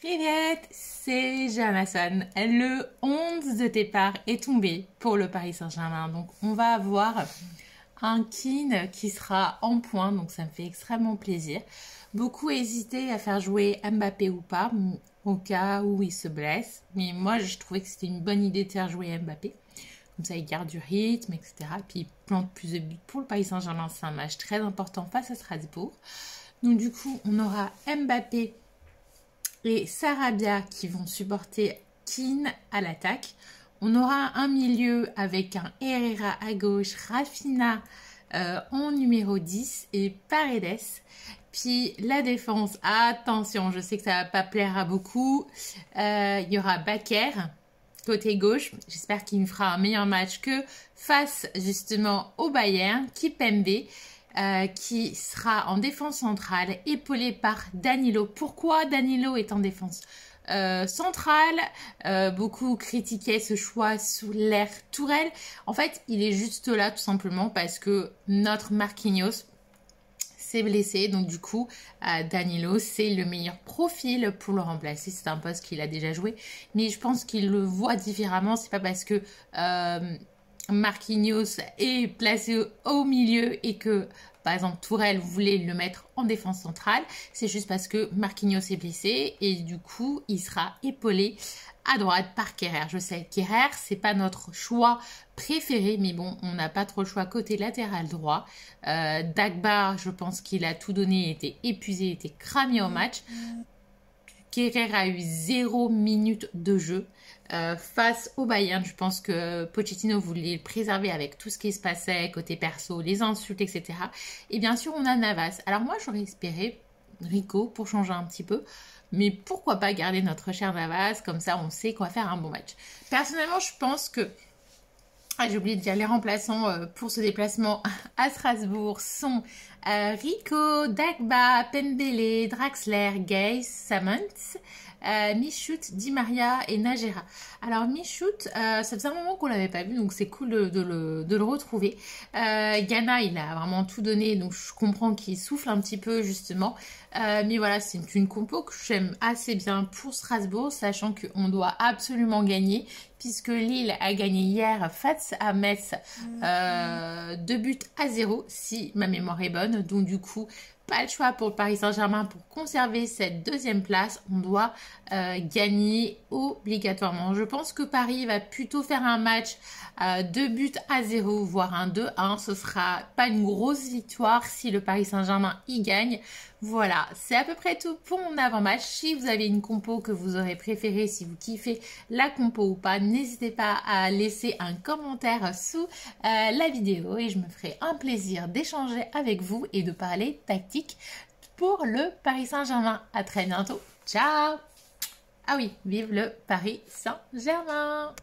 Juliette, c'est Jamason. Le 11 de départ est tombé pour le Paris Saint-Germain. Donc, on va avoir un Keane qui sera en point. Donc, ça me fait extrêmement plaisir. Beaucoup hésitaient à faire jouer Mbappé ou pas, au cas où il se blesse. Mais moi, je trouvais que c'était une bonne idée de faire jouer Mbappé. Comme ça, il garde du rythme, etc. Puis, il plante plus de buts pour le Paris Saint-Germain. C'est un match très important face à Strasbourg. Donc, du coup, on aura Mbappé et Sarabia qui vont supporter Keane à l'attaque. On aura un milieu avec un Herrera à gauche, Rafinha en numéro 10 et Paredes. Puis la défense, attention, je sais que ça va pas plaire à beaucoup. Il y aura Bakker côté gauche. J'espère qu'il me fera un meilleur match que face justement au Bayern. Kimpembe qui sera en défense centrale, épaulé par Danilo. Pourquoi Danilo est en défense centrale? Beaucoup critiquaient ce choix sous l'ère Tourelle. En fait, il est juste là tout simplement parce que notre Marquinhos s'est blessé. Donc du coup, Danilo, c'est le meilleur profil pour le remplacer. C'est un poste qu'il a déjà joué. Mais je pense qu'il le voit différemment. C'est pas parce que Marquinhos est placé au milieu et que, par exemple, Tourelle voulait le mettre en défense centrale. C'est juste parce que Marquinhos est blessé et du coup, il sera épaulé à droite par Kerrer. Je sais, Kerrer, c'est pas notre choix préféré, mais bon, on n'a pas trop le choix côté latéral droit. Dagba, je pense qu'il a tout donné, était épuisé, était cramé au match. Kerrer a eu 0 minute de jeu face au Bayern. Je pense que Pochettino voulait le préserver avec tout ce qui se passait côté perso, les insultes, etc. Et bien sûr, on a Navas. Alors moi, j'aurais espéré Rico pour changer un petit peu. Mais pourquoi pas garder notre cher Navas, comme ça on sait qu'on va faire un bon match. Personnellement, je pense que... j'ai oublié de dire, les remplaçants pour ce déplacement à Strasbourg sont Rico, Dagba, Pembele, Draxler, Gay, Samant, Michout, Di Maria et Najera. Alors Michout, ça faisait un moment qu'on l'avait pas vu, donc c'est cool de le retrouver. Ghana, il a vraiment tout donné, donc je comprends qu'il souffle un petit peu justement. Mais voilà, c'est une compo que j'aime assez bien pour Strasbourg, sachant qu'on doit absolument gagner, puisque Lille a gagné hier face à Metz 2-0, si ma mémoire est bonne. Donc du coup, pas le choix pour le Paris Saint-Germain pour conserver cette deuxième place. On doit gagner obligatoirement. Je pense que Paris va plutôt faire un match 2-0, voire un 2-1. Ce sera pas une grosse victoire si le Paris Saint-Germain y gagne. Voilà, c'est à peu près tout pour mon avant-match. Si vous avez une compo que vous aurez préférée, si vous kiffez la compo ou pas, n'hésitez pas à laisser un commentaire sous la vidéo et je me ferai un plaisir d'échanger avec vous et de parler tactique pour le Paris Saint-Germain. À très bientôt. Ciao! Ah oui, vive le Paris Saint-Germain!